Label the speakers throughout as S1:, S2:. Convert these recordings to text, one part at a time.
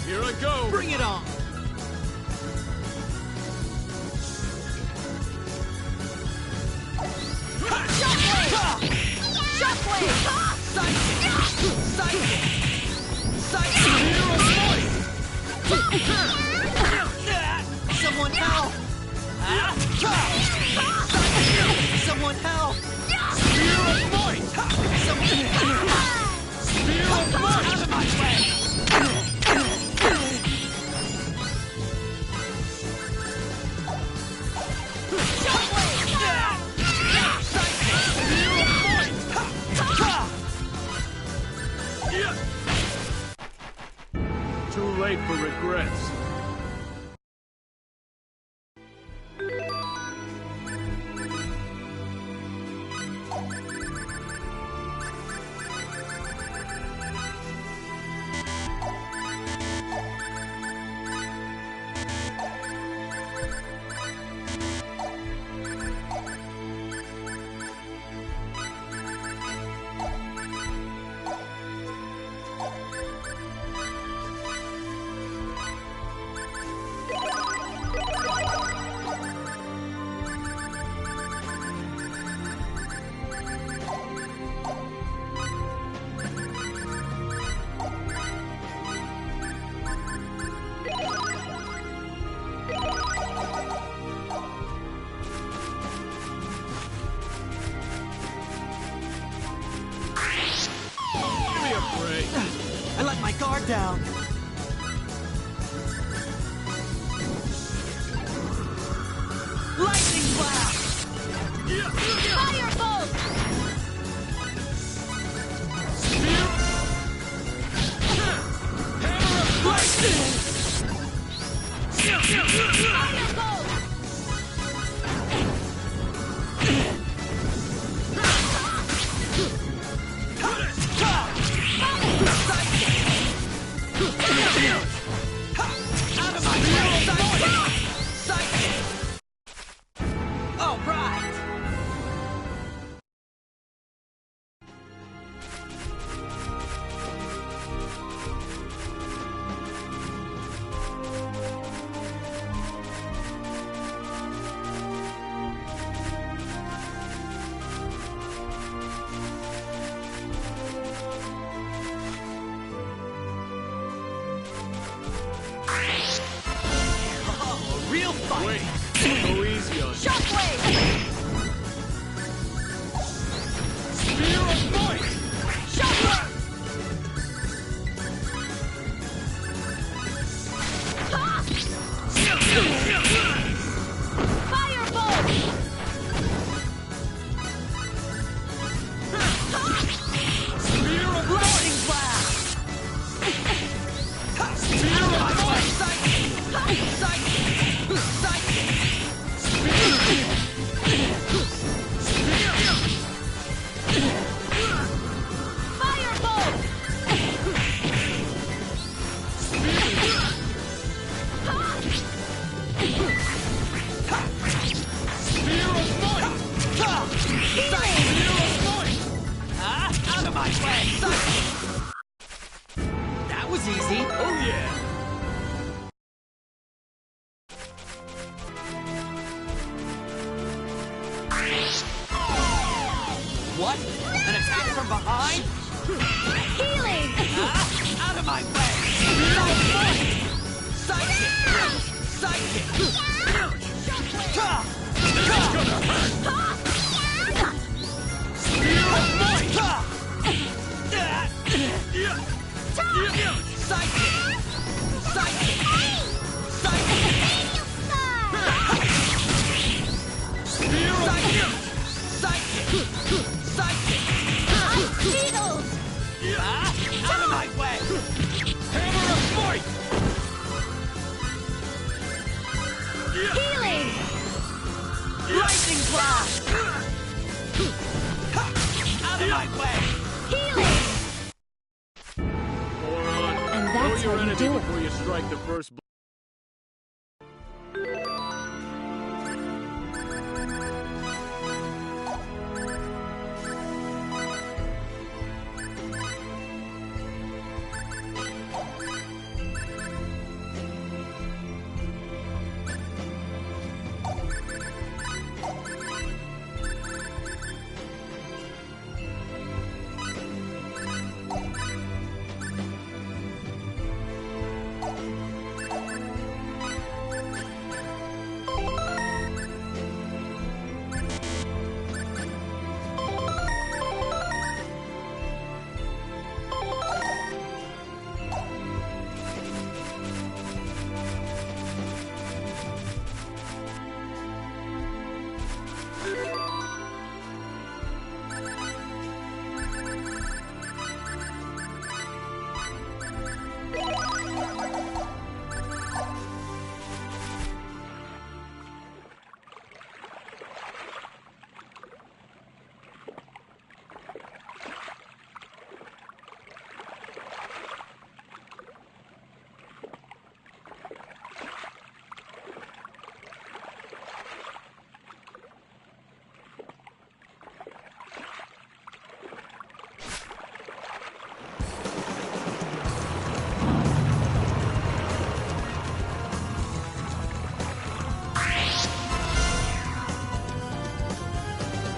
S1: Here I go!
S2: Bring it on! Shockwave! Shockwave! Psychic! Psychic! Psychic! Someone help! Someone help!
S1: Spear of Might!
S2: Someone help!
S1: Spear of Might!
S2: Out of my way!
S1: Too late for regrets.
S2: I let my guard down. Lightning blast!
S3: Firebolt!
S2: Hammer of lightning!
S3: Firebolt!
S2: Out of my way! Psychic! All right! Oh, a real fight!
S1: Wait, go easy on me.
S3: Shockwave!
S1: Spear of Might!
S3: Shockwave! Firebolt!
S1: Spear of
S2: Lightning blast!
S1: Spear of Might!
S2: Psychic! Psychic! Psychic!
S3: Firebolt!
S1: Spear of Might!
S2: Out of my way! That was easy.
S1: Oh yeah!
S2: What? An attack from behind?
S3: Healing!
S2: Out of my way! Psychic! Psychic!
S1: It's gonna hurt! Spear of Might!
S2: Psychic! Psychic! Psychic!
S1: strike the first blow.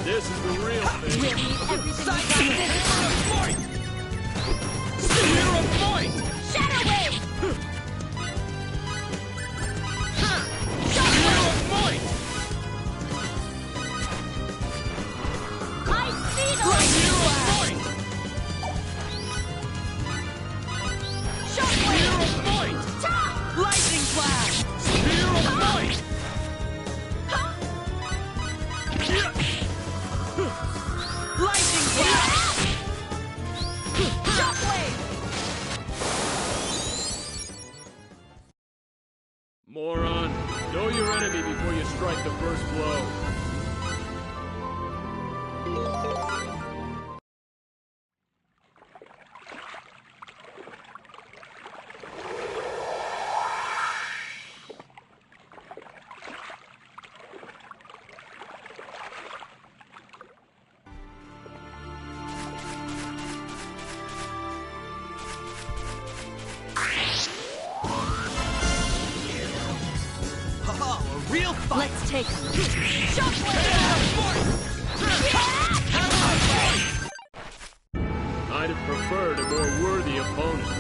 S1: This is the real thing.
S3: We'll need everything we got.
S1: Spear of might!
S3: Shadow Wave!
S1: Spear of might!
S3: Ice Beetle!
S1: Spear of might! Spear
S3: Shockwave!
S1: of might!
S3: Ta!
S2: Lightning Flash!
S1: Spear of might!
S2: Lightning Flash!
S3: Shockwave!
S1: Moron, know your enemy before you strike the first blow.
S2: Oh, a real fight!
S3: Let's take him. Shockwave!
S1: I'd have preferred a more worthy opponent.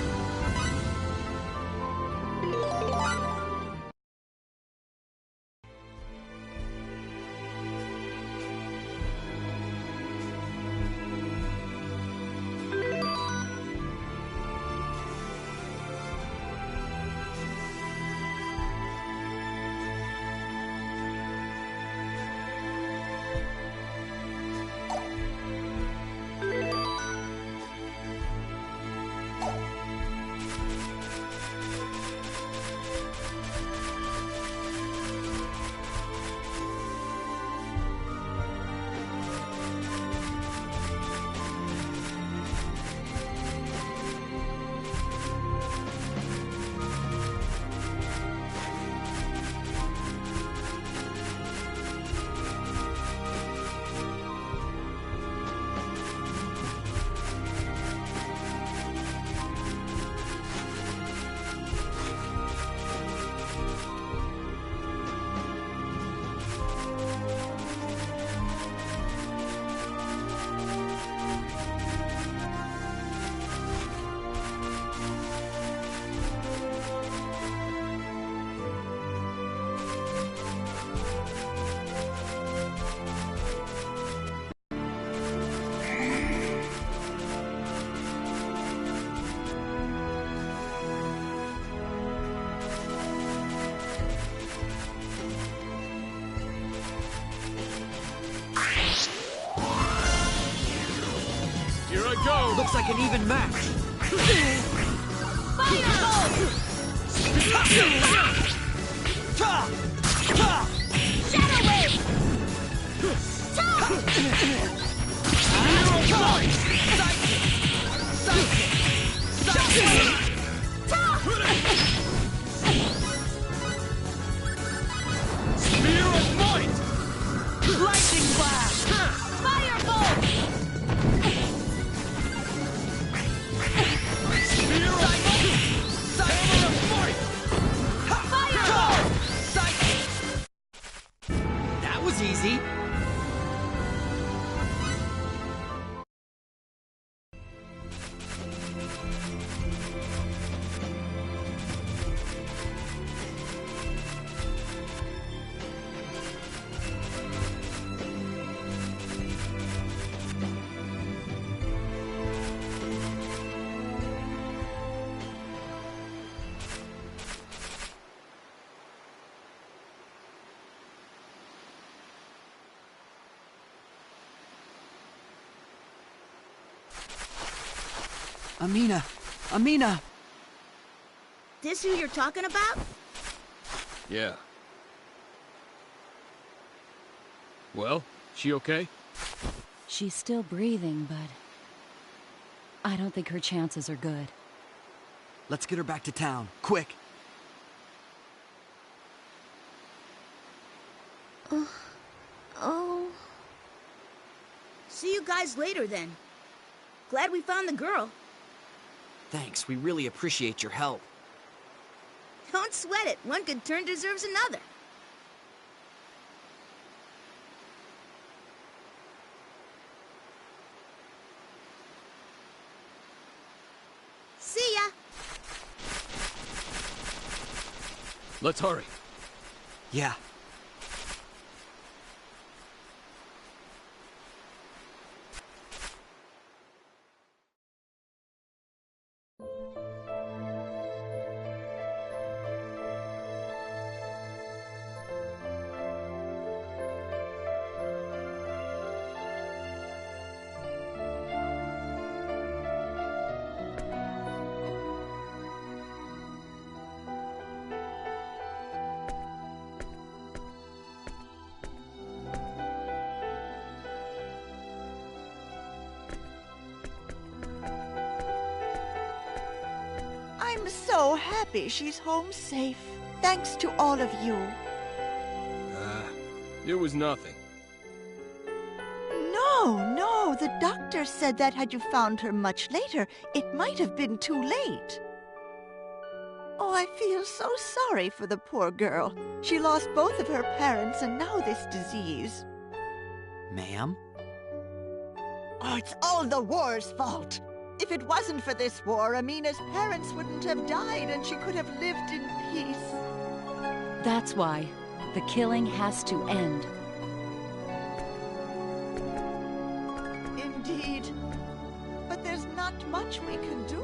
S1: Here I go!
S2: Looks like an even match.
S3: Firebolt! Shadow Wave! Ta! Shockwave! Ta!
S2: crazy? Amina! Amina!
S3: This who you're talking about?
S1: Yeah. Well, she okay?
S4: She's still breathing, but I don't think her chances are good.
S2: Let's get her back to town, quick!
S3: Oh. See you guys later then. Glad we found the girl.
S2: Thanks, we really appreciate your help.
S3: Don't sweat it. One good turn deserves another. See ya.
S1: Let's hurry.
S2: Yeah.
S5: I'm so happy she's home safe. Thanks to all of you.
S1: It was nothing.
S5: No, the doctor said that had you found her much later, it might have been too late. Oh, I feel so sorry for the poor girl. She lost both of her parents and now this disease.
S2: Ma'am?
S5: Oh, it's all the war's fault. If it wasn't for this war, Amina's parents wouldn't have died and she could have lived in peace.
S4: That's why the killing has to end.
S5: Indeed. But there's not much we can do.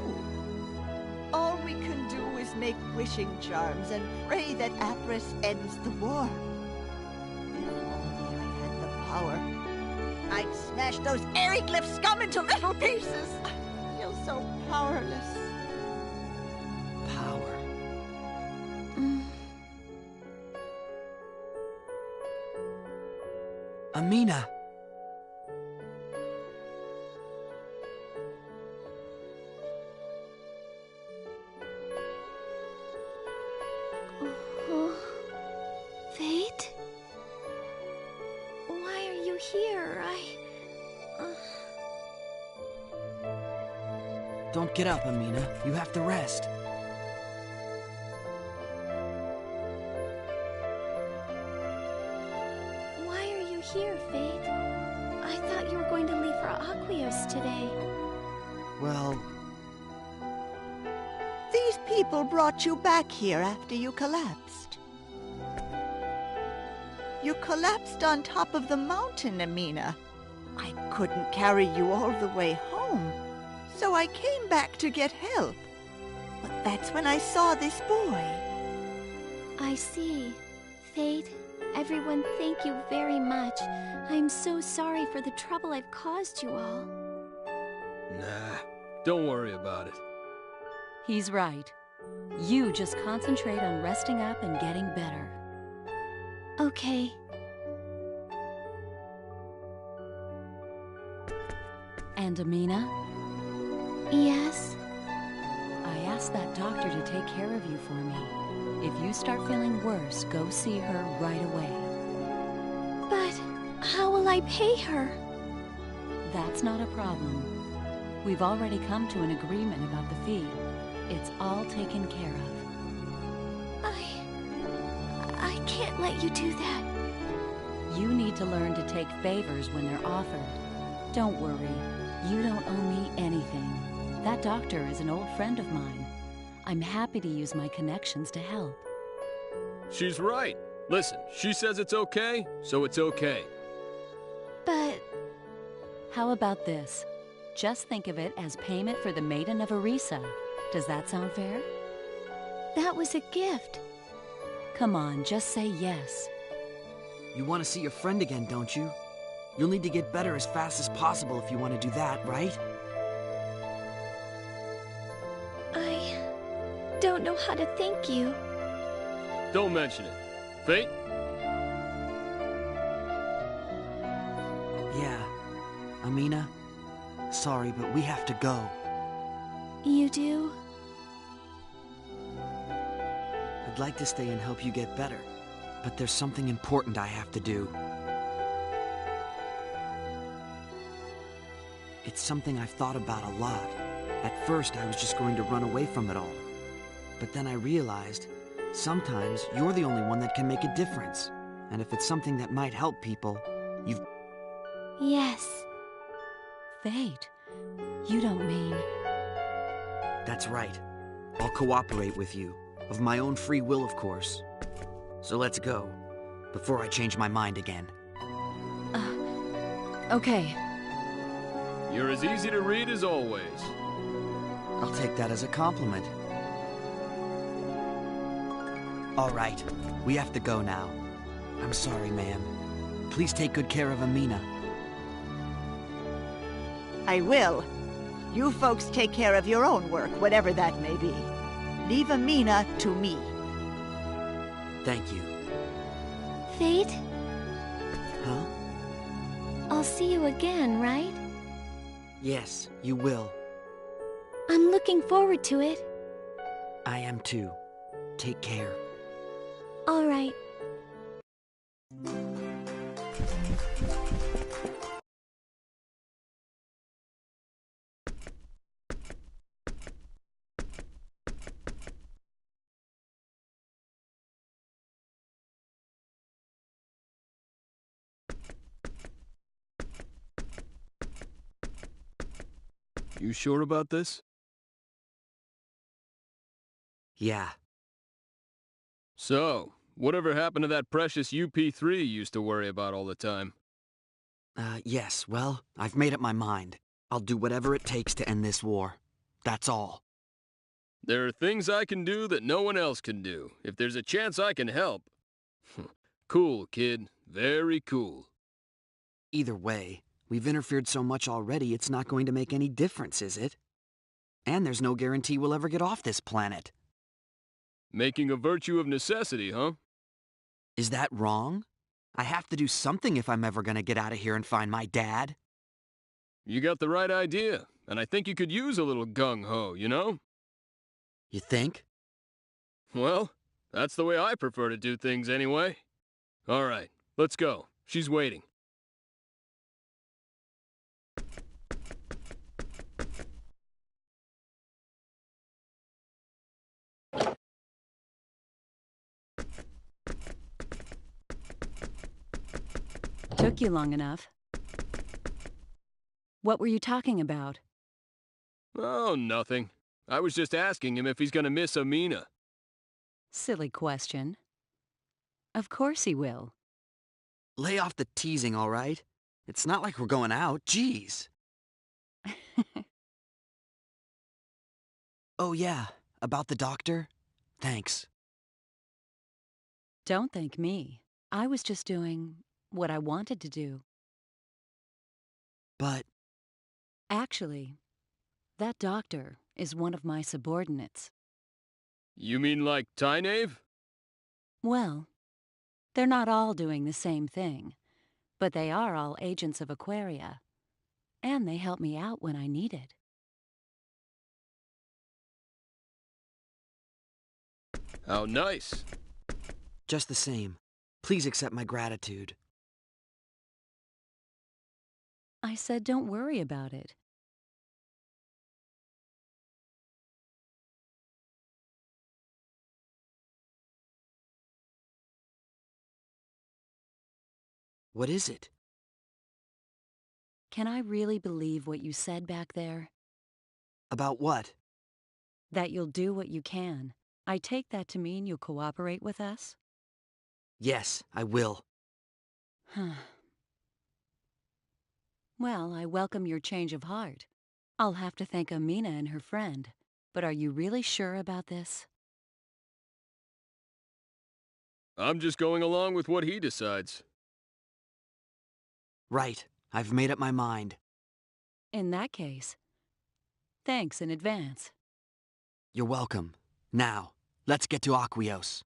S5: All we can do is make wishing charms and pray that Apris ends the war. If only I had the power, I'd smash those Aeroglyph scum into little pieces. I feel so powerless.
S2: Power. Amina!
S3: Fate? Why are you here?
S2: Don't get up, Amina. You have to rest.
S3: Why are you here, Fate? I thought you were going to leave for Aqueous today.
S2: Well,
S5: These people brought you back here after you collapsed. You collapsed on top of the mountain, Amina. I couldn't carry you all the way home, so I came back to get help. But that's when I saw this boy.
S6: I see. Fate, everyone, thank you very much. I'm so sorry for the trouble I've caused you all.
S1: Nah, don't worry about it.
S4: He's right. You just concentrate on resting up and getting better.
S6: Okay.
S4: And Amina,
S6: Yes?
S4: I asked that doctor to take care of you for me. If you start feeling worse, go see her right away.
S6: But how will I pay her?
S4: That's not a problem. We've already come to an agreement about the fee. It's all taken care of.
S6: I can't let you do that.
S4: You need to learn to take favors when they're offered. Don't worry, you don't owe me anything. That doctor is an old friend of mine. I'm happy to use my connections to help.
S1: She's right. Listen, she says it's okay, so it's okay.
S6: But
S4: How about this? Just think of it as payment for the Maiden of Arisa. Does that sound fair?
S6: that was a gift.
S4: Come on, just say yes.
S2: You want to see your friend again, don't you? You'll need to get better as fast as possible if you want to do that, right?
S6: I don't know how to thank you.
S1: Don't mention it. Fate?
S2: Yeah. Amina, sorry, but we have to go.
S6: You do?
S2: I'd like to stay and help you get better, but there's something important I have to do. It's something I've thought about a lot. At first, I was just going to run away from it all. But then I realized, sometimes you're the only one that can make a difference. And if it's something that might help people, you've...
S6: Yes.
S4: Fate, you don't mean...
S2: That's right. I'll cooperate with you. Of my own free will, of course. So let's go, before I change my mind again.
S4: Okay.
S1: You're as easy to read as always.
S2: I'll take that as a compliment. All right, we have to go now. I'm sorry, ma'am. Please take good care of Amina.
S5: I will. You folks take care of your own work, whatever that may be. Leave Amina to me.
S2: Thank you.
S6: Fate,
S2: Huh?
S6: I'll see you again, right?
S2: Yes, you will.
S6: I'm looking forward to it.
S2: I am too. Take care.
S6: All right.
S1: You sure about this?
S2: Yeah.
S1: So, whatever happened to that precious UP3 you used to worry about all the time?
S2: Yes, well, I've made up my mind. I'll do whatever it takes to end this war. That's all.
S1: There are things I can do that no one else can do. If there's a chance I can help. Cool, kid. Very cool.
S2: Either way, we've interfered so much already, it's not going to make any difference, is it? And there's no guarantee we'll ever get off this planet.
S1: Making a virtue of necessity, huh?
S2: Is that wrong? I have to do something if I'm ever gonna get out of here and find my dad.
S1: You got the right idea, and I think you could use a little gung-ho, you know?
S2: You think?
S1: Well, that's the way I prefer to do things anyway. All right, let's go. She's waiting.
S4: Took you long enough. What were you talking about?
S1: Oh, nothing. I was just asking him if he's gonna miss Amina.
S4: Silly question. Of course he will.
S2: Lay off the teasing, all right? It's not like we're going out, jeez. Oh yeah, about the doctor? Thanks.
S4: Don't thank me. I was just doing what I wanted to do.
S2: But,
S4: Actually, that doctor is one of my subordinates.
S1: You mean like Tynaeve?
S4: Well, they're not all doing the same thing, but they are all agents of Aquaria, and they help me out when I need it.
S1: How nice.
S2: just the same, please accept my gratitude.
S4: I said don't worry about it.
S2: What is it?
S4: Can I really believe what you said back there?
S2: About what?
S4: That you'll do what you can. I take that to mean you'll cooperate with us?
S2: Yes, I will.
S4: Well, I welcome your change of heart. I'll have to thank Amina and her friend. But are you really sure about this?
S1: I'm just going along with what he decides.
S2: Right. I've made up my mind.
S4: In that case, thanks in advance.
S2: You're welcome. Now, let's get to Aquios.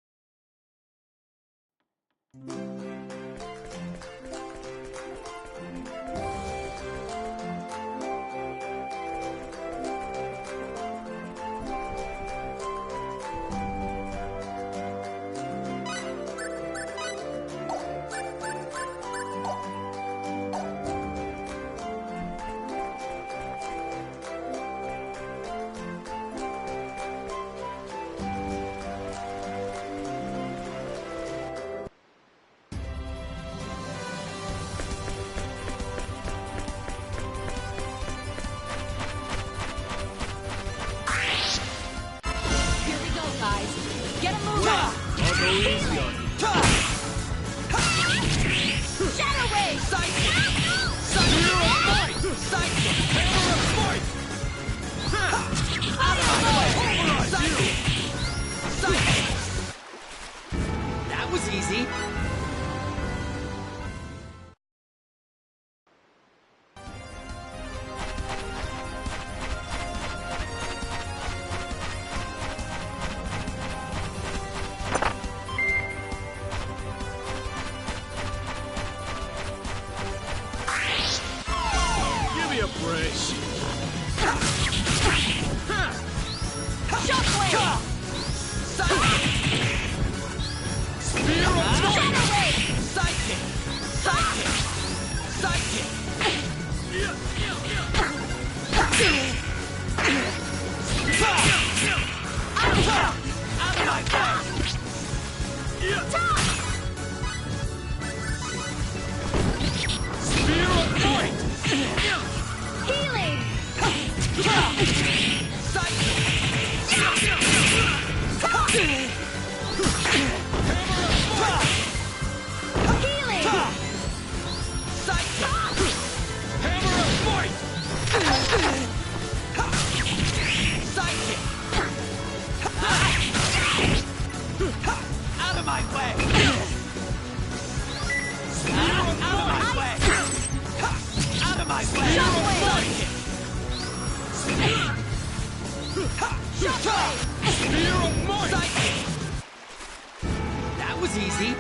S2: That was easy.
S1: Give me a break.
S2: That was easy.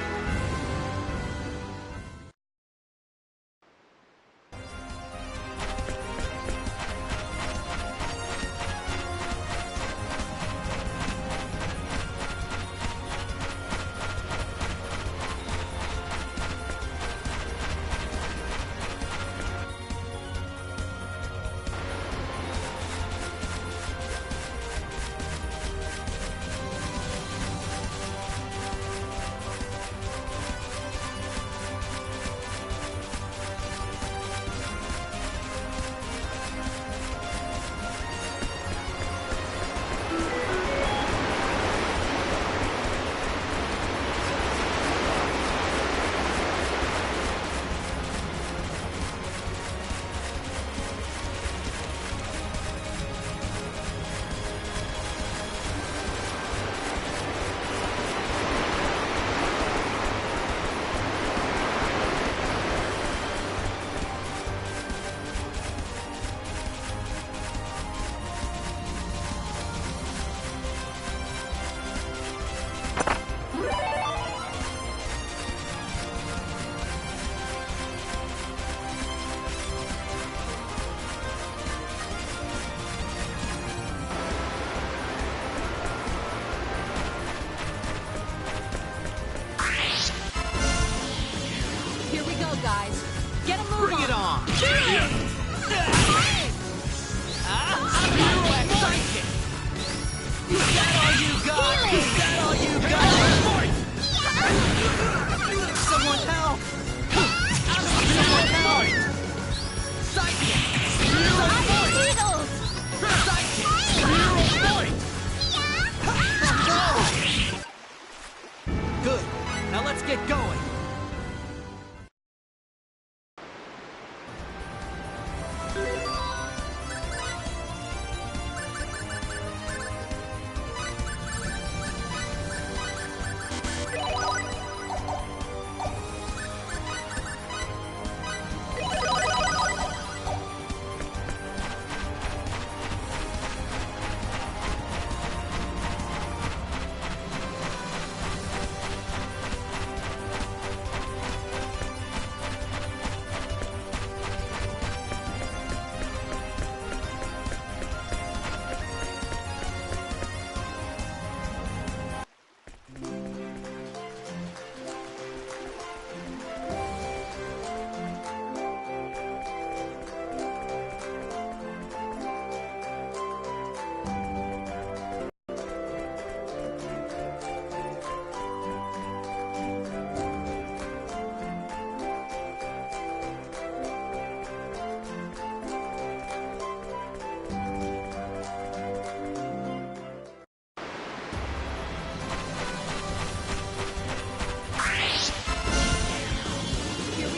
S2: Now let's get going.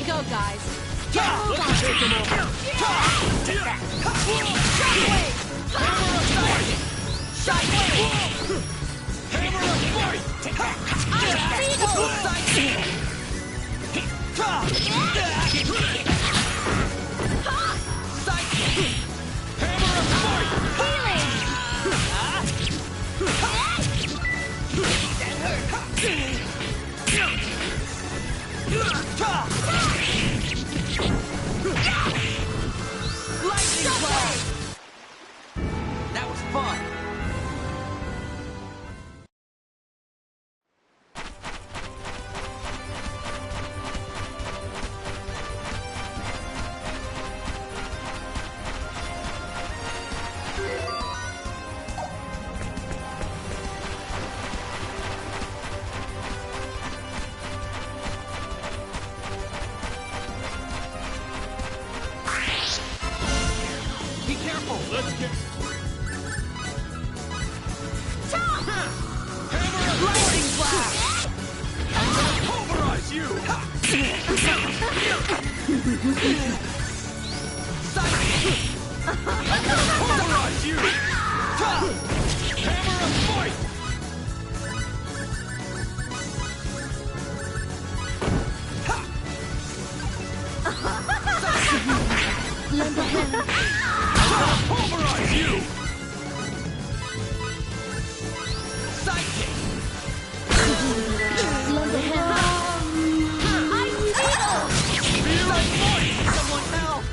S4: Go, guys.
S1: Let's take him over. Hammer of fight!
S2: That was fun. Be careful.
S1: Let's get...
S2: Lightning blast.
S1: I'm gonna pulverize you! I'm gonna pulverize you! Hammer of fight!
S6: Lend a hand.
S1: I'm gonna pulverize you!
S2: Sidekick.
S6: Lend a hand.
S2: Someone help.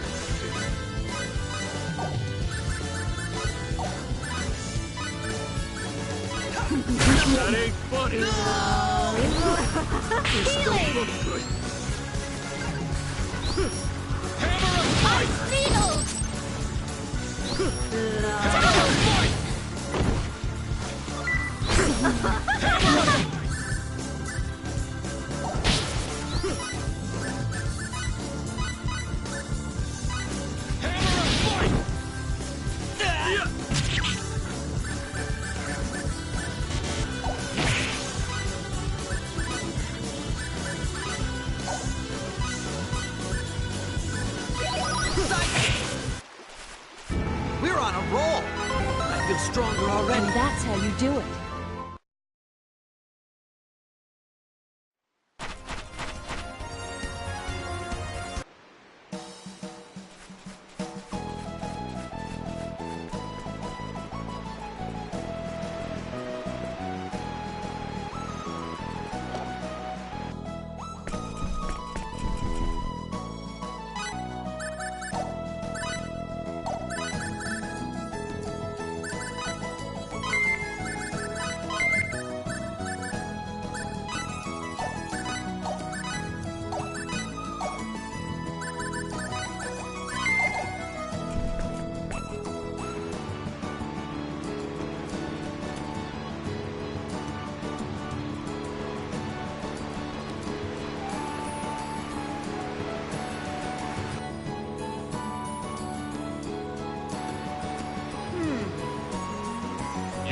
S1: That ain't funny! This don't look good. Hammer of fight! Hammer of fight! Hammer of... Hammer of fight! Yeah.
S2: We're on a roll. I feel stronger already.
S4: And that's how you do it.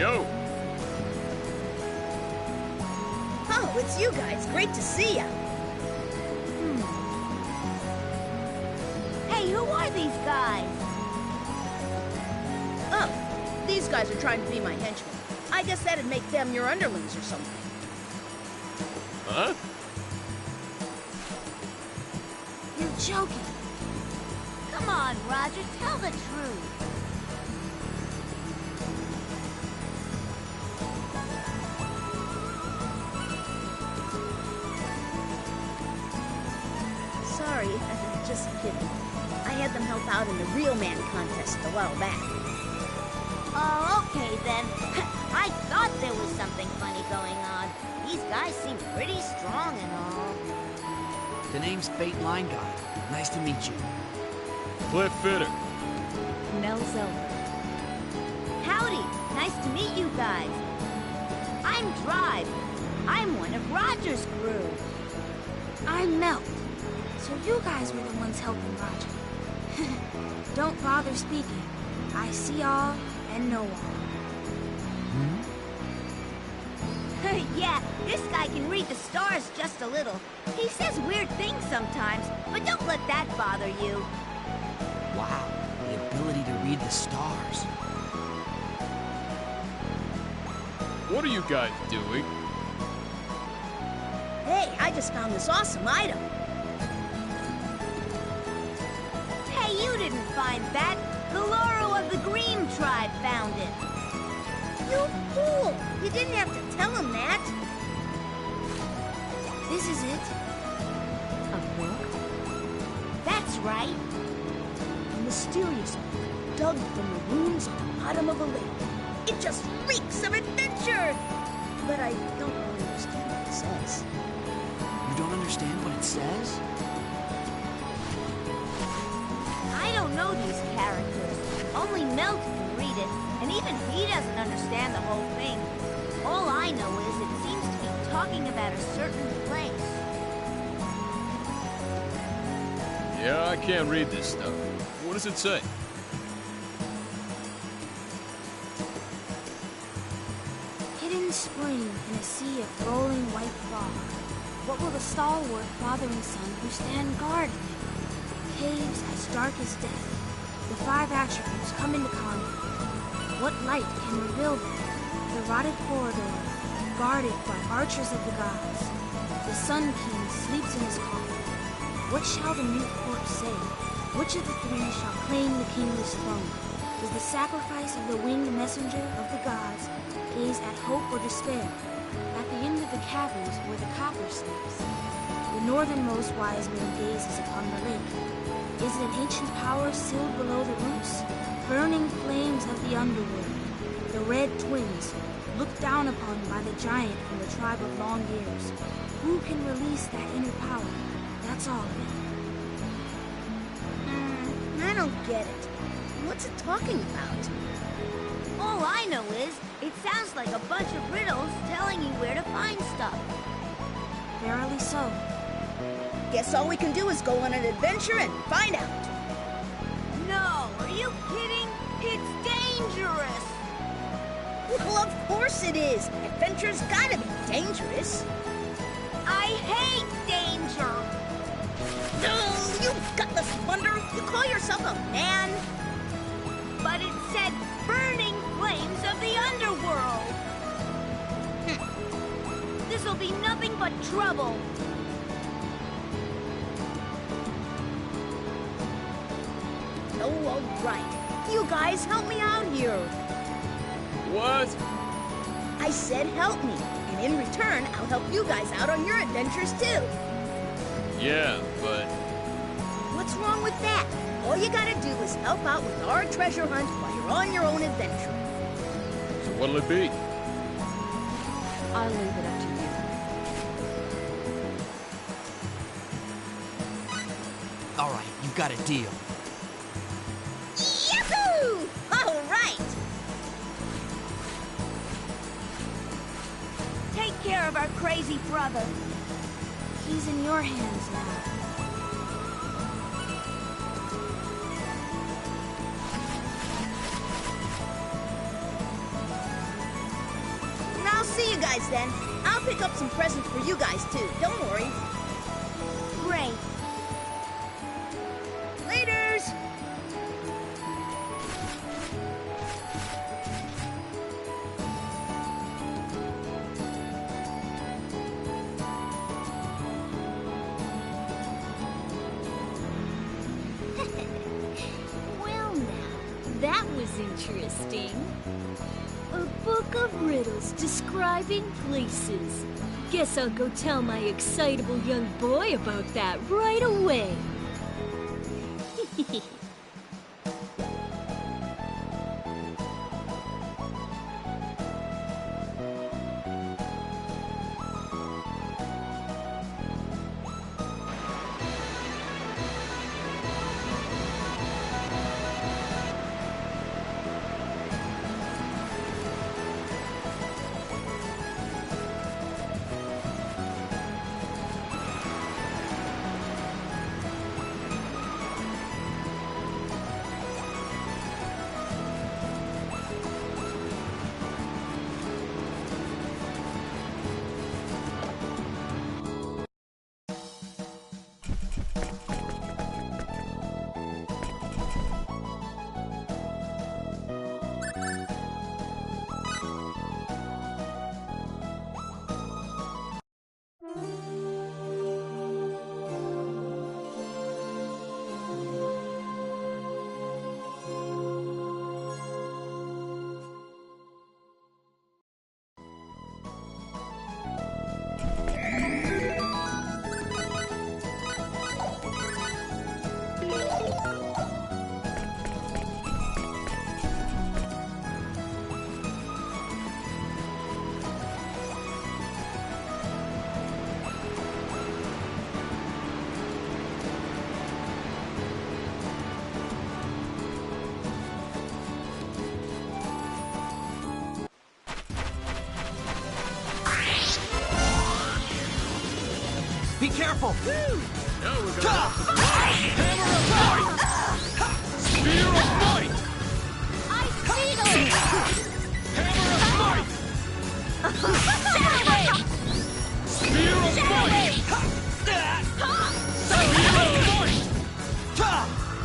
S1: Yo!
S3: Oh, it's you guys. Great to see ya.
S7: Hey, who are these guys?
S3: Oh, these guys are trying to be my henchmen. I guess that'd make them your underlings or something.
S1: Huh?
S7: You're joking. Come on, Roger, tell the truth.
S3: Sorry, just kidding. I had them help out in the Real Man contest a while back.
S7: Oh, okay then. I thought there was something funny going on. These guys seem pretty strong and all.
S2: The name's Fate Line Guy. Nice to meet you.
S1: Cliff Fitter.
S4: Mel Zelda.
S7: Howdy, nice to meet you guys. I'm Drive. I'm one of Roger's crew.
S8: I'm Melt. So you guys were the ones helping Roger. Don't bother speaking. I see all and know all.
S7: Yeah, this guy can read the stars just a little. He says weird things sometimes, but don't let that bother you.
S2: Wow, the ability to read the stars.
S1: What are you guys doing?
S3: Hey, I just found this awesome item.
S7: Hey, you didn't find that. The Laurel of the Green tribe found it.
S3: You fool! You didn't have to tell him that.
S8: This is it?
S4: A book?
S7: That's right.
S3: A mysterious book dug from the ruins on the bottom of a lake. It just reeks of adventure! But I don't really understand what it says.
S2: You don't understand what it says?
S7: I don't know these characters. Only Melt can read it, and even he doesn't understand the whole thing. All I know is it seems to be talking about a certain place.
S1: Yeah, I can't read this stuff. What does it say?
S8: Hidden spring in a sea of rolling white fog. What will the stalwart father and son who stand guard in it? Caves as dark as death. The 5 attributes come into conflict. What light can reveal them? The rotted corridor, guarded by archers of the gods. The Sun King sleeps in his coffin. What shall the mute corpse say? Which of the 3 shall claim the kingless throne? Does the sacrifice of the winged messenger of the gods gaze at hope or despair? At the end of the caverns where the copper sleeps, the northernmost wise man gazes upon the lake. Is it an ancient power sealed below the roots? Burning flames of the underworld, the red twins, looked down upon by the giant from the tribe of long ears. Who can release that inner power? That's all of it.
S3: I don't get it. What's it talking about?
S7: All I know is, it sounds like a bunch of riddles telling you where to find stuff.
S8: Verily so.
S3: Guess all we can do is go on an adventure and find out.
S7: No, are you kidding? It's dangerous!
S3: Well, of course it is. Adventure's gotta be dangerous.
S7: I hate danger!
S3: Oh, you gutless wonder! You call yourself a man?
S7: But it said burning flames of the underworld! This'll be nothing but trouble!
S3: Oh, all right. You guys help me out here.
S1: What?
S3: I said help me. And in return, I'll help you guys out on your adventures too.
S1: Yeah, but...
S3: What's wrong with that? All you gotta do is help out with our treasure hunt while you're on your own adventure.
S1: So what'll it be?
S4: I'll leave it up to you.
S2: All right, you've got a deal.
S3: Yahoo! All right!
S7: Take care of our crazy brother.
S8: He's in your hands now.
S3: And I'll see you guys then. I'll pick up some presents for you guys, too. Don't worry.
S7: Great.
S3: Laters!
S8: Well now, that was interesting. A book of riddles describing places. Guess I'll go tell my excitable young boy about that right away.
S2: Be careful!
S1: Now we're gonna have to fight! Hammer of Might! Spear of Might!
S8: Ice Beetle!
S1: Hammer of Might! Spear of Might! Spear of Might!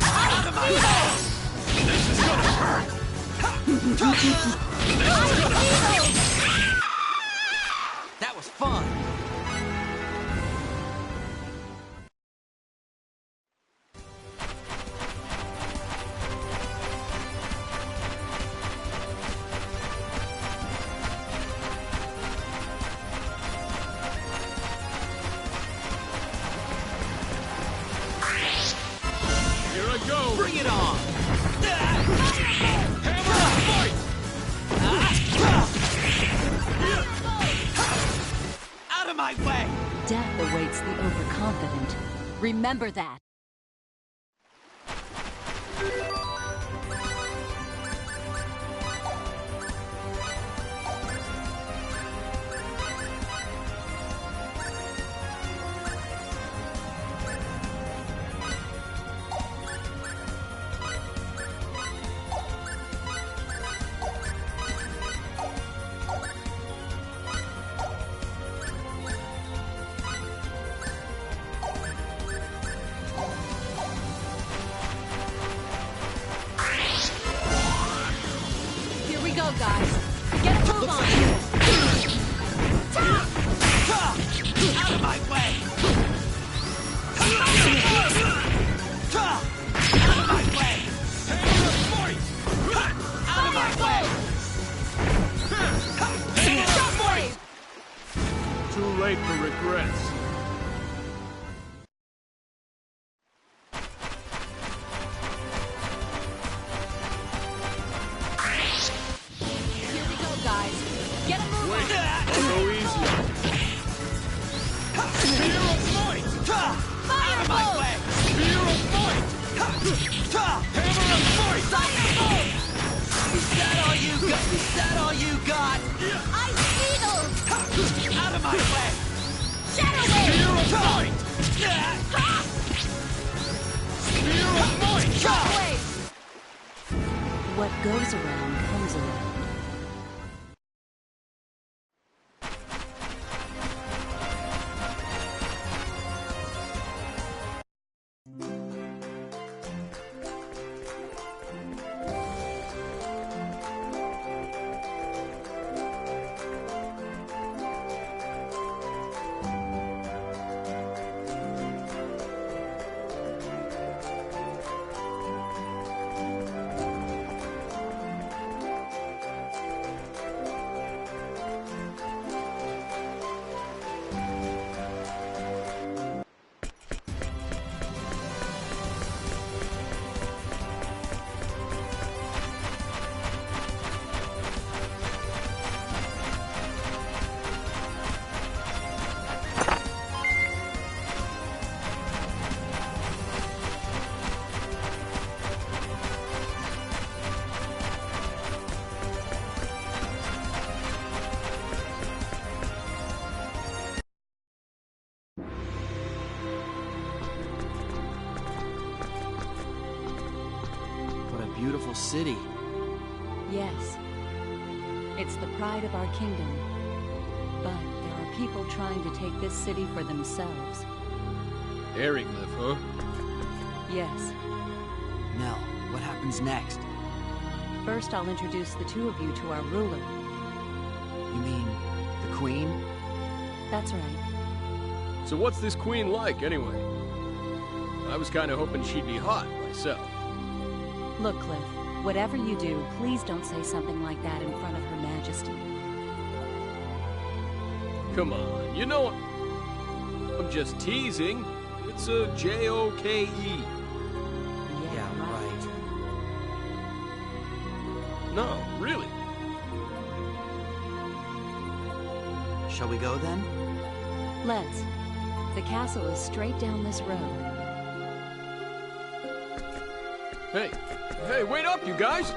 S2: Out of my way!
S1: This is gonna hurt! This is gonna hurt!
S2: That was fun!
S1: Here I go!
S2: Bring it on!
S1: Hammer of Might!
S2: Out of my way!
S4: Death awaits the overconfident. Remember that. Here we go, guys. Get a move on!
S2: Out of my way! Out of my way!
S1: Hammer of Might!
S2: Out of my way!
S1: Hammer of Might! Too late for regrets.
S4: Here we go, guys. Get a move
S1: Wait,
S4: on!
S1: don't go easy. Spear of Might!
S2: Out of my way!
S1: Spear of Might! Hammer of Might!
S2: Is that all you got? Is that all you got?
S8: Ice Beetle!
S2: Out of my way!
S8: Shadow
S1: Spear
S8: Wave!
S1: of Might! Spear of Might!
S8: Shockwave!
S4: What goes around comes around.
S2: beautiful city.
S4: Yes. It's the pride of our kingdom. But there are people trying to take this city for themselves.
S1: Ericliff, huh?
S4: Yes.
S2: Nell, what happens next?
S4: First, I'll introduce the two of you to our ruler.
S2: You mean the Queen?
S4: That's right.
S1: So what's this queen like, anyway? I was kinda hoping she'd be hot, myself.
S4: Look, Cliff, whatever you do, please don't say something like that in front of Her Majesty.
S1: Come on, you know I'm just teasing. It's a J-O-K-E.
S2: Yeah, right.
S1: No, really.
S2: Shall we go then?
S4: Let's. The castle is straight down this road.
S1: Hey, wait up, you guys!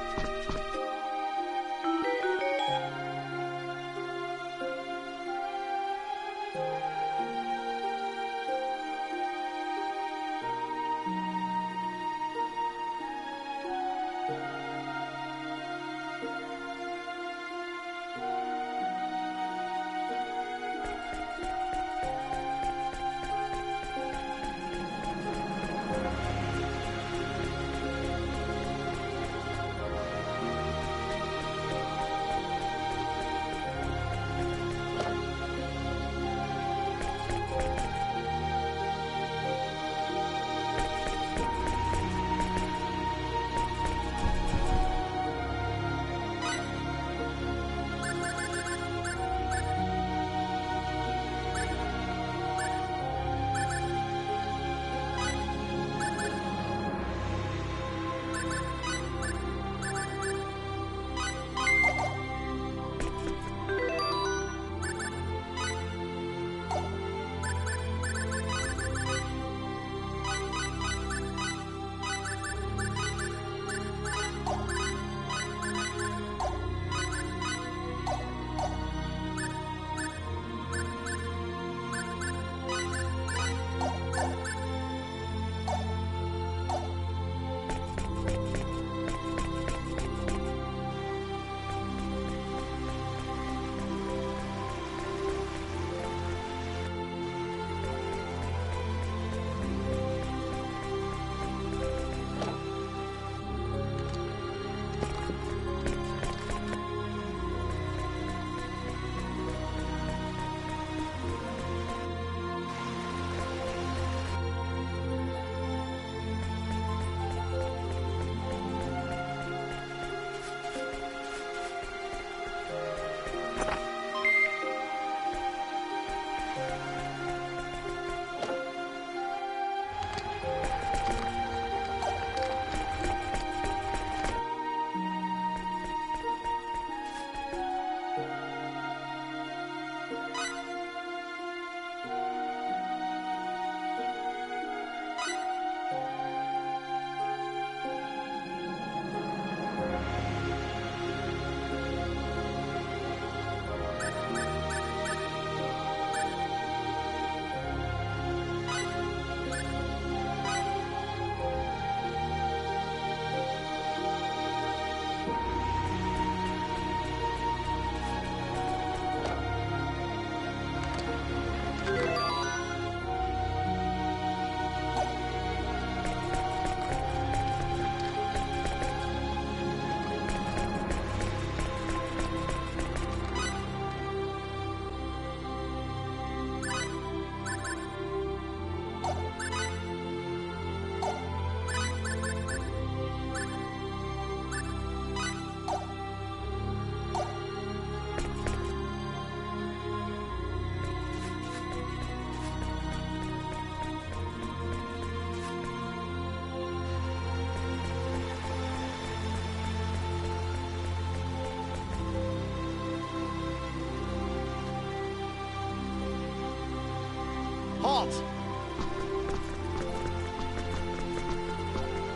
S9: Halt!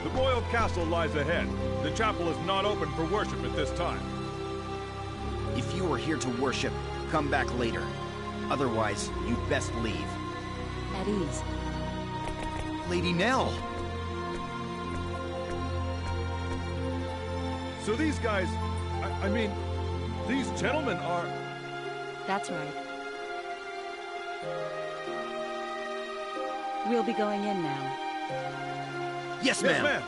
S9: The royal castle lies ahead. The chapel is not open for worship at this time.
S10: If you are here to worship, come back later. Otherwise, you'd best leave.
S4: At ease.
S10: Lady Nell!
S9: So these guys, I mean, these gentlemen are...
S4: That's right. We'll be going in now.
S10: Yes,
S9: Yes,
S10: ma'am.
S9: ma'am.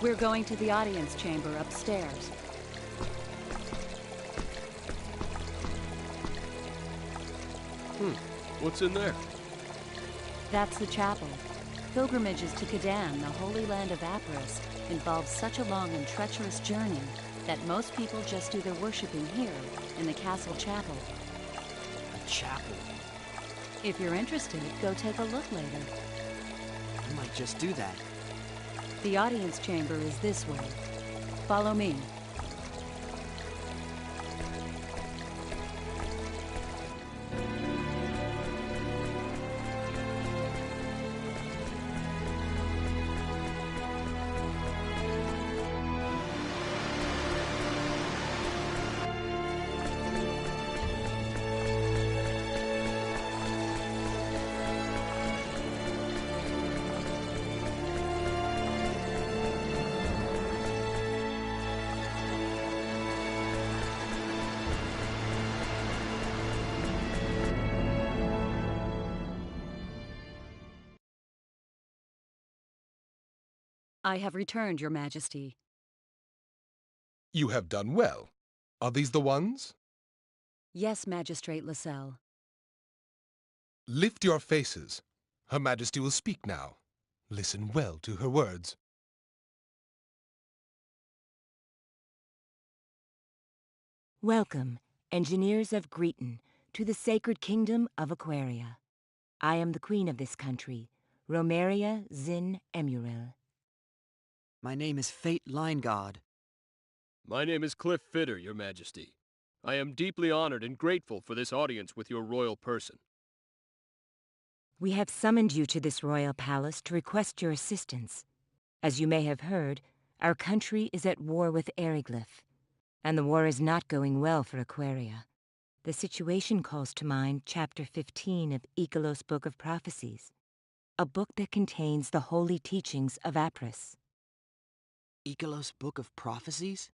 S4: We're going to the audience chamber upstairs.
S1: What's in there?
S4: That's the chapel. Pilgrimages to Kadan, the holy land of Apris, involve such a long and treacherous journey that most people just do their worshiping here, in the castle chapel.
S2: A chapel?
S4: If you're interested, go take a look later.
S2: I might just do that.
S4: The audience chamber is this way. Follow me. I have returned, Your Majesty.
S11: You have done well. Are these the ones?
S4: Yes, Magistrate Lascelles.
S11: Lift your faces. Her Majesty will speak now. Listen well to her words.
S12: Welcome, engineers of Greeton, to the sacred kingdom of Aquaria. I am the queen of this country, Romeria Zin Emuril.
S2: My name is Fate Lineguard.
S1: My name is Cliff Fitter, Your Majesty. I am deeply honored and grateful for this audience with your royal person.
S12: We have summoned you to this royal palace to request your assistance. As you may have heard, our country is at war with Eriglyph, and the war is not going well for Aquaria. The situation calls to mind Chapter 15 of Igelos' Book of Prophecies, a book that contains the holy teachings of Apris.
S2: Igelos' Book of Prophecies?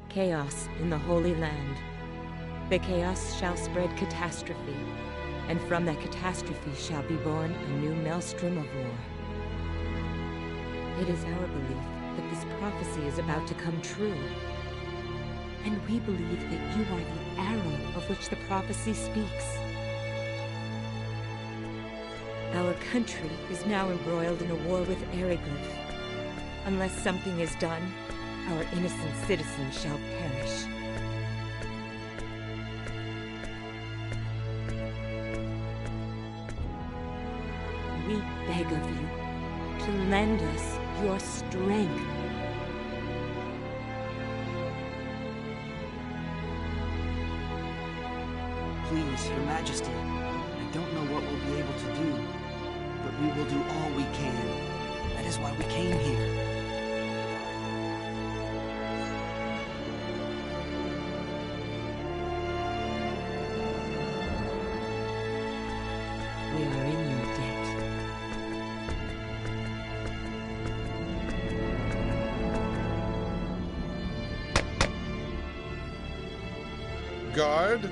S12: Chaos in the Holy Land. The chaos shall spread catastrophe, and from that catastrophe shall be born a new maelstrom of war. It is our belief that this prophecy is about to come true. And we believe that you are the arrow of which the prophecy speaks. Our country is now embroiled in a war with Eriglyph. Unless something is done, our innocent citizens shall perish. We beg of you to lend us your strength.
S2: Please, Your Majesty, I don't know what we'll be able to do, but we will do all we can. That is why we came here.
S12: We are in your debt.
S11: Guard.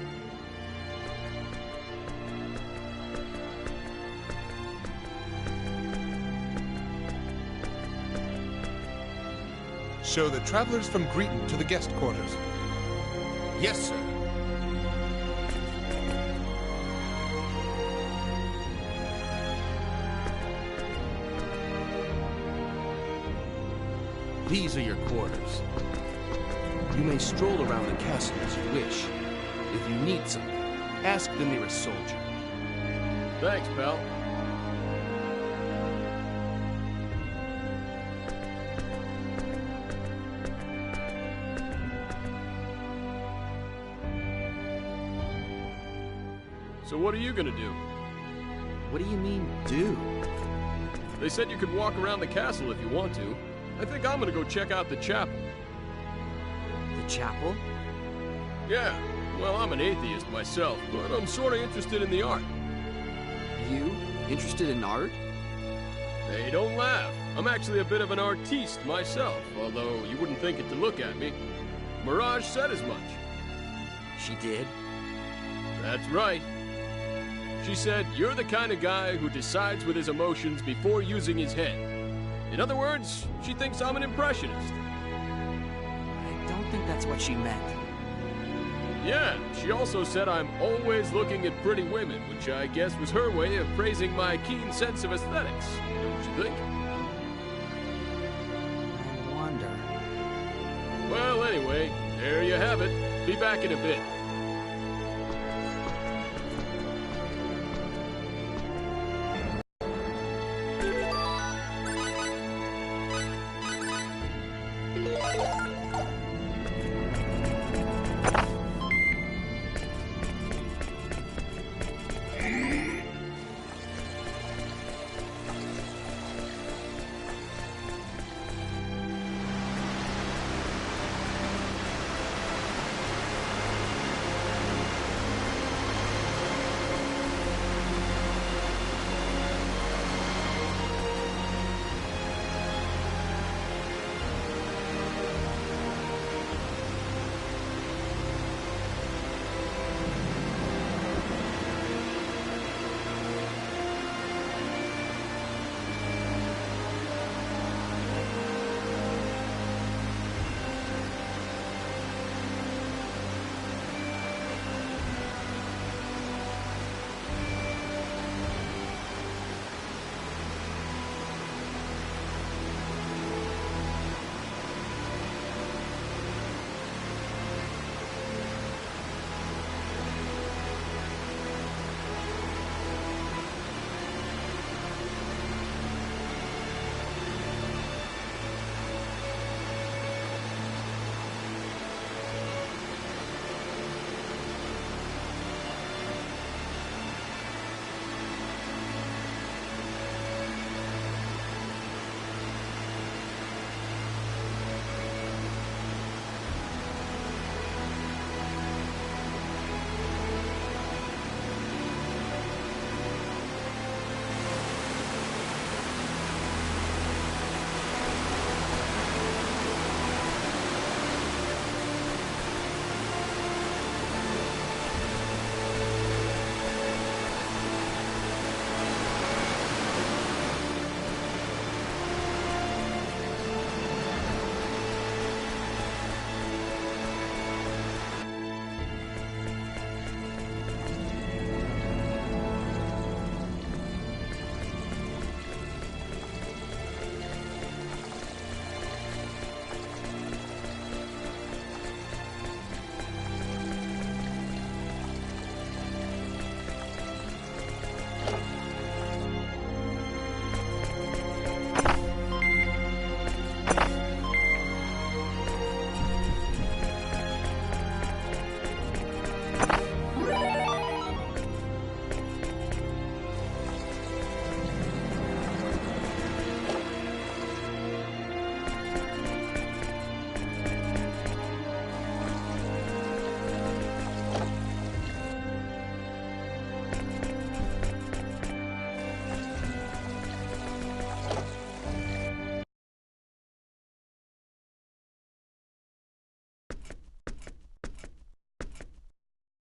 S11: Show the travelers from Greeton to the guest quarters.
S10: Yes, sir. These are your quarters. You may stroll around the castle as you wish. If you need something, ask the nearest soldier.
S1: Thanks, pal. So what are you gonna do?
S2: What do you mean, do?
S1: They said you could walk around the castle if you want to. I think I'm gonna go check out the chapel.
S2: The chapel?
S1: Yeah, well, I'm an atheist myself, but I'm sorta interested in the art.
S2: You? Interested in art?
S1: Hey, don't laugh. I'm actually a bit of an artiste myself, although you wouldn't think it to look at me. Mirage said as much.
S2: She did?
S1: That's right. She said, you're the kind of guy who decides with his emotions before using his head. In other words, she thinks I'm an impressionist.
S2: I don't think that's what she meant.
S1: Yeah, she also said I'm always looking at pretty women, which I guess was her way of praising my keen sense of aesthetics, don't you think?
S2: I wonder.
S1: Well, anyway, there you have it. Be back in a bit.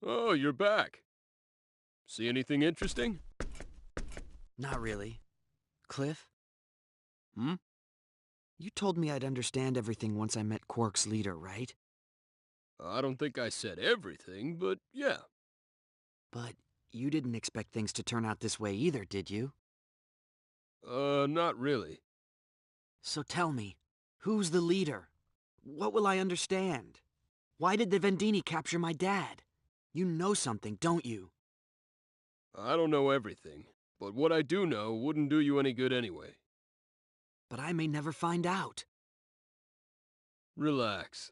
S1: Oh, you're back. See anything interesting?
S2: Not really. Cliff,
S1: Hmm?
S2: you told me I'd understand everything once I met Quark's leader, right?
S1: I don't think I said everything, but yeah.
S2: But you didn't expect things to turn out this way either, did you?
S1: Not really.
S2: So tell me, who's the leader? What will I understand? Why did the Vendini capture my dad? You know something, don't you?
S1: I don't know everything, but what I do know wouldn't do you any good anyway.
S2: But I may never find out.
S1: Relax.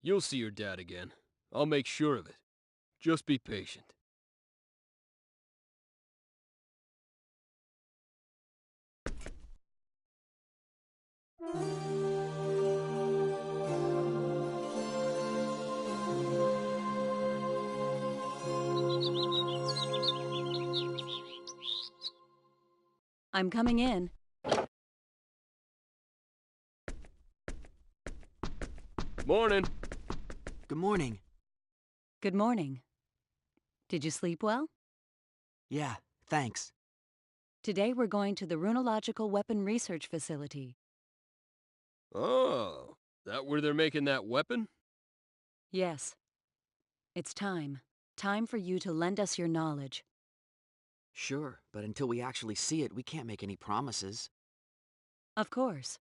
S1: You'll see your dad again. I'll make sure of it. Just be patient.
S4: I'm coming in.
S1: Morning.
S2: Good morning.
S4: Good morning. Did you sleep well?
S2: Yeah, thanks.
S4: Today we're going to the Runological Weapon Research Facility.
S1: Oh, that where they're making that weapon?
S4: Yes. It's time. Time for you to lend us your knowledge.
S2: Sure, but until we actually see it, we can't make any promises.
S4: Of course.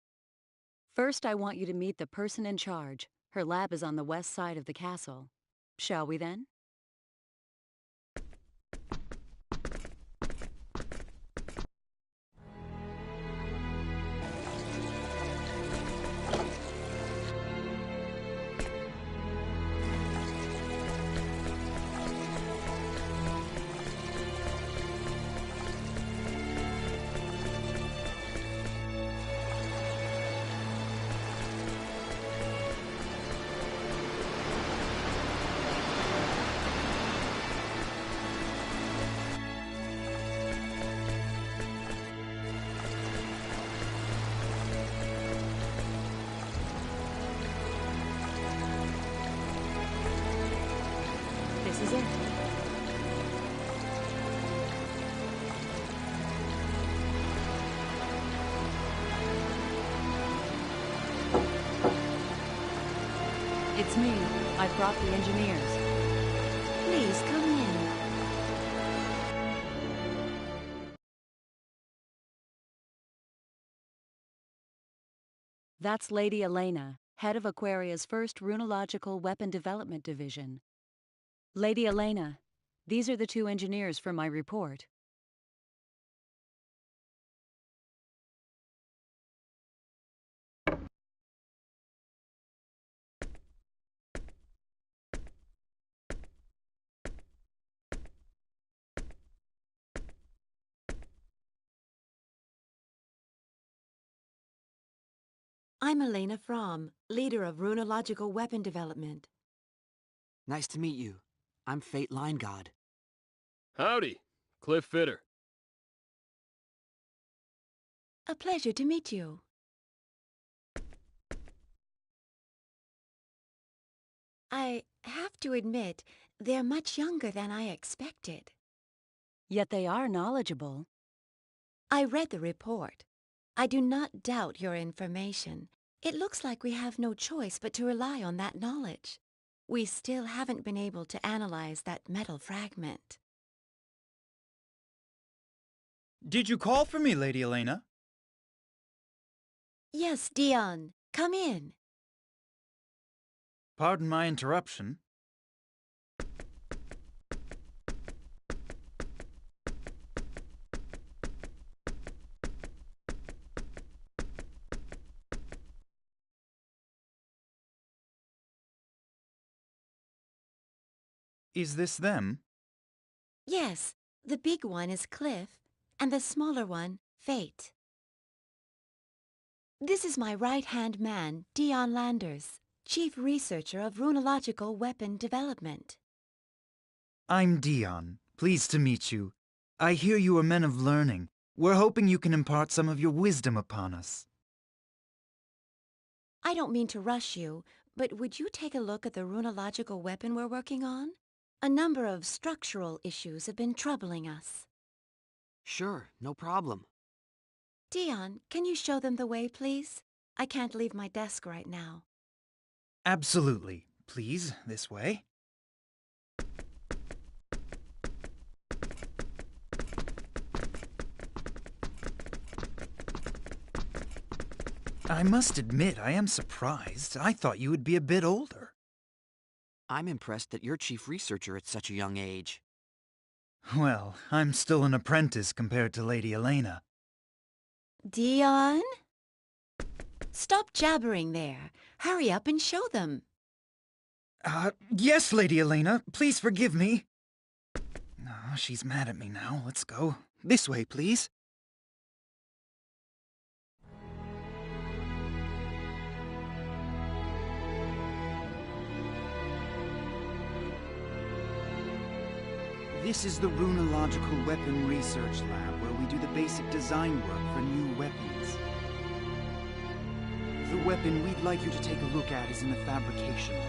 S4: First, I want you to meet the person in charge. Her lab is on the west side of the castle. Shall we then? This is it. It's me. I've brought the engineers.
S8: Please come in.
S4: That's Lady Elena, head of Aquaria's first Runological Weapon Development Division. Lady Elena, these are the two engineers for my report.
S13: I'm Elena Fromm, leader of Runological Weapon Development.
S2: Nice to meet you. I'm Fate Line God.
S1: Howdy, Cliff Fitter.
S13: A pleasure to meet you. I have to admit, they're much younger than I expected.
S4: Yet they are knowledgeable.
S13: I read the report. I do not doubt your information. It looks like we have no choice but to rely on that knowledge. We still haven't been able to analyze that metal fragment.
S14: Did you call for me, Lady Elena?
S13: Yes, Dion. Come in.
S14: Pardon my interruption. Is this them?
S13: Yes, the big one is Cliff, and the smaller one, Fate. This is my right-hand man, Dion Landers, Chief Researcher of Runological Weapon Development.
S14: I'm Dion. Pleased to meet you. I hear you are men of learning. We're hoping you can impart some of your wisdom upon us.
S13: I don't mean to rush you, but would you take a look at the runological weapon we're working on? A number of structural issues have been troubling us.
S2: Sure, no problem.
S13: Dion, can you show them the way, please? I can't leave my desk right now.
S14: Absolutely. Please, this way. I must admit, I am surprised. I thought you would be a bit older.
S2: I'm impressed that you're chief researcher at such a young age.
S14: Well, I'm still an apprentice compared to Lady Elena.
S13: Dion? Stop jabbering there. Hurry up and show them.
S14: Yes, Lady Elena. Please forgive me. Oh, she's mad at me now. Let's go. This way, please. This is the Runological Weapon Research Lab, where we do the basic design work for new weapons. The weapon we'd like you to take a look at is in the fabrication room.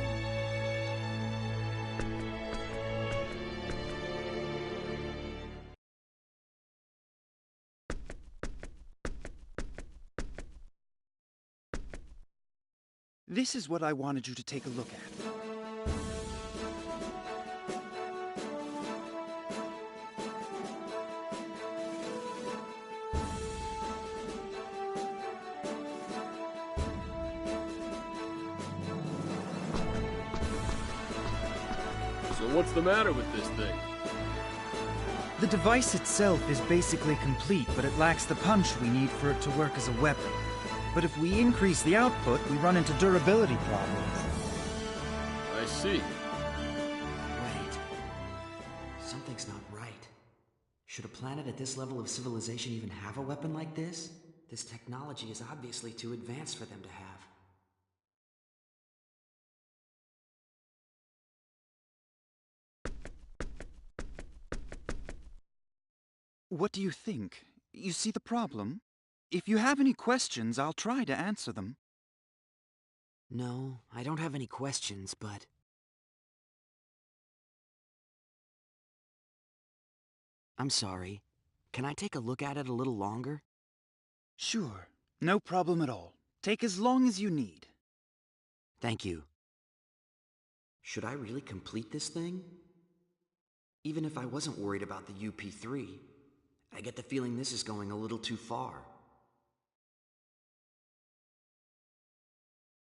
S14: This is what I wanted you to take a look at.
S1: So what's the matter with this thing?
S14: The device itself is basically complete, but it lacks the punch we need for it to work as a weapon. But if we increase the output, we run into durability problems.
S1: I see.
S2: Wait. Something's not right. Should a planet at this level of civilization even have a weapon like this? This technology is obviously too advanced for them to have.
S14: What do you think? You see the problem? If you have any questions, I'll try to answer them.
S2: No, I don't have any questions, but... I'm sorry. Can I take a look at it a little longer?
S14: Sure. No problem at all. Take as long as you need.
S2: Thank you. Should I really complete this thing? Even if I wasn't worried about the UP3, I get the feeling this is going a little too far.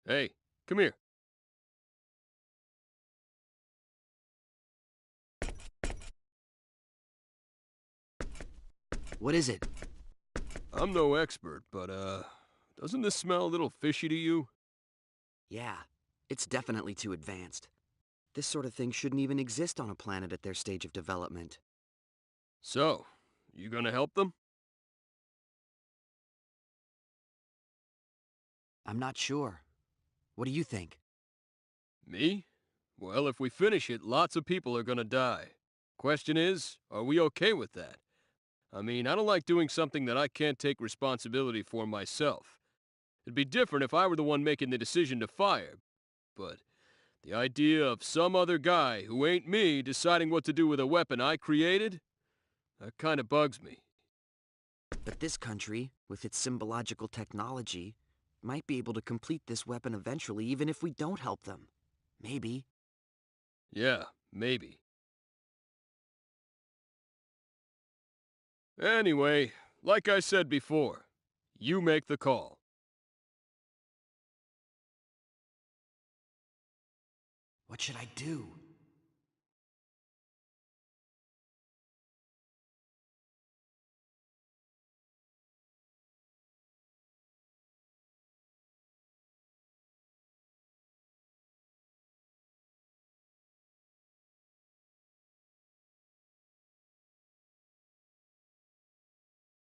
S1: Hey, come here.
S2: What is it?
S1: I'm no expert, but, doesn't this smell a little fishy to you?
S2: Yeah, it's definitely too advanced. This sort of thing shouldn't even exist on a planet at their stage of development.
S1: So, you gonna help them?
S2: I'm not sure. What do you think?
S1: Me? Well, if we finish it, lots of people are gonna die. Question is, are we okay with that? I mean, I don't like doing something that I can't take responsibility for myself. It'd be different if I were the one making the decision to fire, but the idea of some other guy who ain't me deciding what to do with a weapon I created, that kinda bugs me.
S2: But this country, with its symbological technology, might be able to complete this weapon eventually even if we don't help them. Maybe.
S1: Yeah, maybe. Anyway, like I said before, you make the call.
S2: What should I do?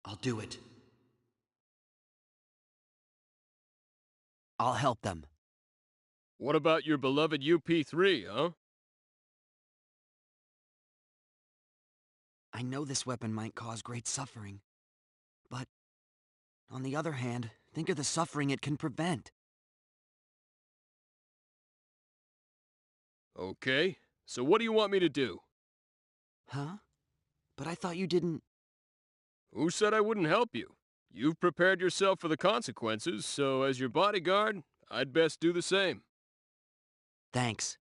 S2: I'll do it. I'll help them.
S1: What about your beloved UP3, huh?
S2: I know this weapon might cause great suffering. But, on the other hand, think of the suffering it can prevent.
S1: Okay, so what do you want me to do?
S2: Huh? But I thought you didn't...
S1: Who said I wouldn't help you? You've prepared yourself for the consequences, so as your bodyguard, I'd best do the same.
S2: Thanks.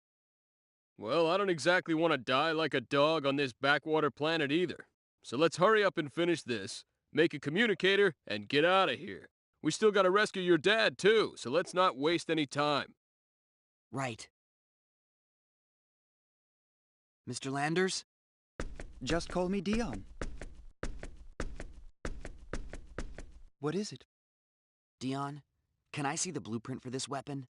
S1: Well, I don't exactly want to die like a dog on this backwater planet either. So let's hurry up and finish this, make a communicator, and get out of here. We still gotta rescue your dad, too, so let's not waste any time.
S2: Right. Mr. Landers?
S14: Just call me Dion. What is it?
S2: Dion, can I see the blueprint for this weapon?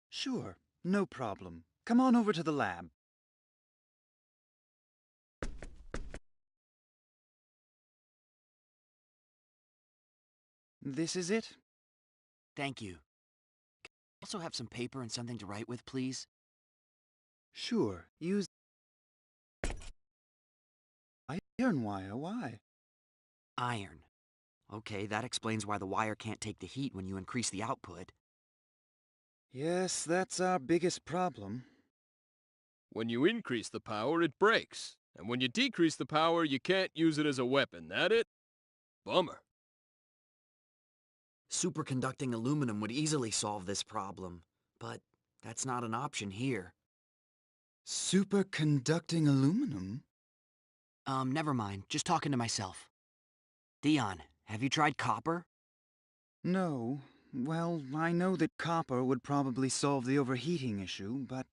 S14: Sure, no problem. Come on over to the lab. This is it?
S2: Thank you. Can I also have some paper and something to write with, please?
S14: Sure, use Iron wire, why?
S2: Iron. Okay, that explains why the wire can't take the heat when you increase the output.
S14: Yes, that's our biggest problem.
S1: When you increase the power, it breaks. And when you decrease the power, you can't use it as a weapon. That it? Bummer.
S2: Superconducting aluminum would easily solve this problem, but that's not an option here.
S14: Superconducting aluminum?
S2: Never mind. Just talking to myself. Dion, have you tried copper?
S14: No. Well, I know that copper would probably solve the overheating issue, but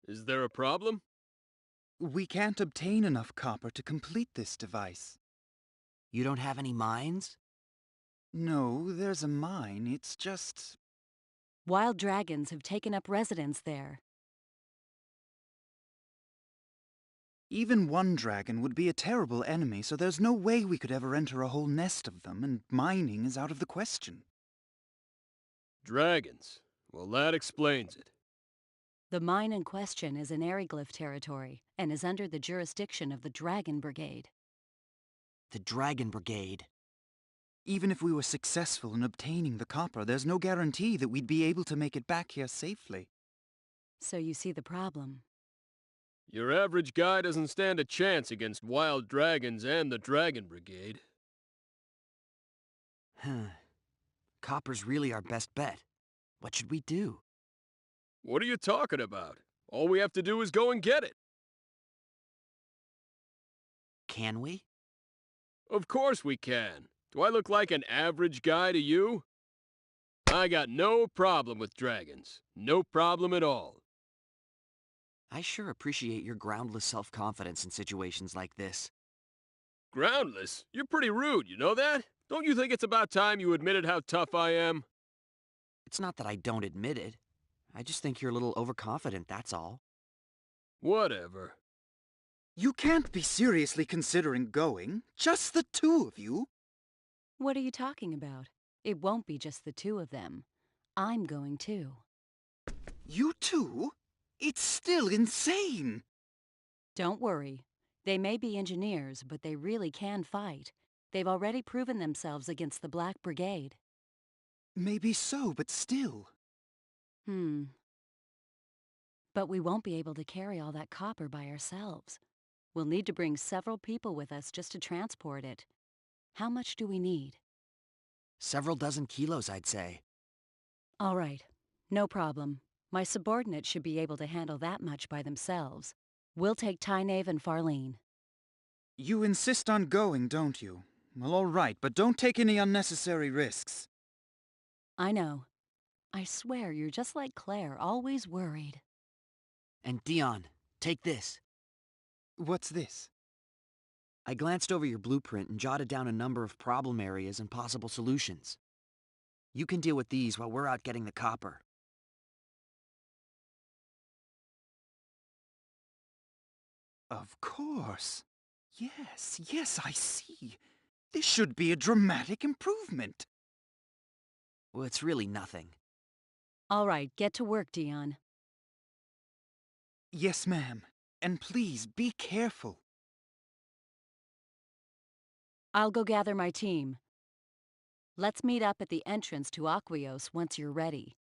S1: Is there a problem?
S14: we can't obtain enough copper to complete this device.
S2: You don't have any mines?
S14: No, there's a mine. It's just...
S4: Wild dragons have taken up residence there.
S14: Even one dragon would be a terrible enemy, so there's no way we could ever enter a whole nest of them, and mining is out of the question.
S1: Dragons. Well, that explains it.
S4: The mine in question is in Eriglyph territory and is under the jurisdiction of the Dragon Brigade.
S2: The Dragon Brigade.
S14: Even if we were successful in obtaining the copper, there's no guarantee that we'd be able to make it back here safely.
S4: So you see the problem.
S1: Your average guy doesn't stand a chance against wild dragons and the Dragon Brigade.
S2: Copper's really our best bet. What should we do?
S1: What are you talking about? All we have to do is go and get it.
S2: Can we?
S1: Of course we can. Do I look like an average guy to you? I got no problem with dragons. No problem at all.
S2: I sure appreciate your groundless self-confidence in situations like this.
S1: Groundless? You're pretty rude, you know that? Don't you think it's about time you admitted how tough I am?
S2: It's not that I don't admit it. I just think you're a little overconfident, that's all.
S1: Whatever.
S14: You can't be seriously considering going. Just the two of you.
S4: What are you talking about? It won't be just the two of them. I'm going too.
S14: You two? It's still insane!
S4: Don't worry. They may be engineers, but they really can fight. They've already proven themselves against the Black Brigade.
S14: Maybe so, but still.
S4: But we won't be able to carry all that copper by ourselves. We'll need to bring several people with us just to transport it. How much do we need?
S2: Several dozen kilos, I'd say.
S4: All right. No problem. My subordinates should be able to handle that much by themselves. We'll take Tynaeve and Farlene.
S14: You insist on going, don't you? Well, all right, but don't take any unnecessary risks.
S4: I know. I swear you're just like Claire, always worried.
S2: And Dion, take this.
S14: What's this?
S2: I glanced over your blueprint and jotted down a number of problem areas and possible solutions. You can deal with these while we're out getting the copper.
S14: Of course. Yes, I see. This should be a dramatic improvement.
S2: Well, it's really nothing.
S4: All right, get to work, Dion.
S14: Yes, ma'am. And please, be careful.
S4: I'll go gather my team. Let's meet up at the entrance to Aquios once you're ready.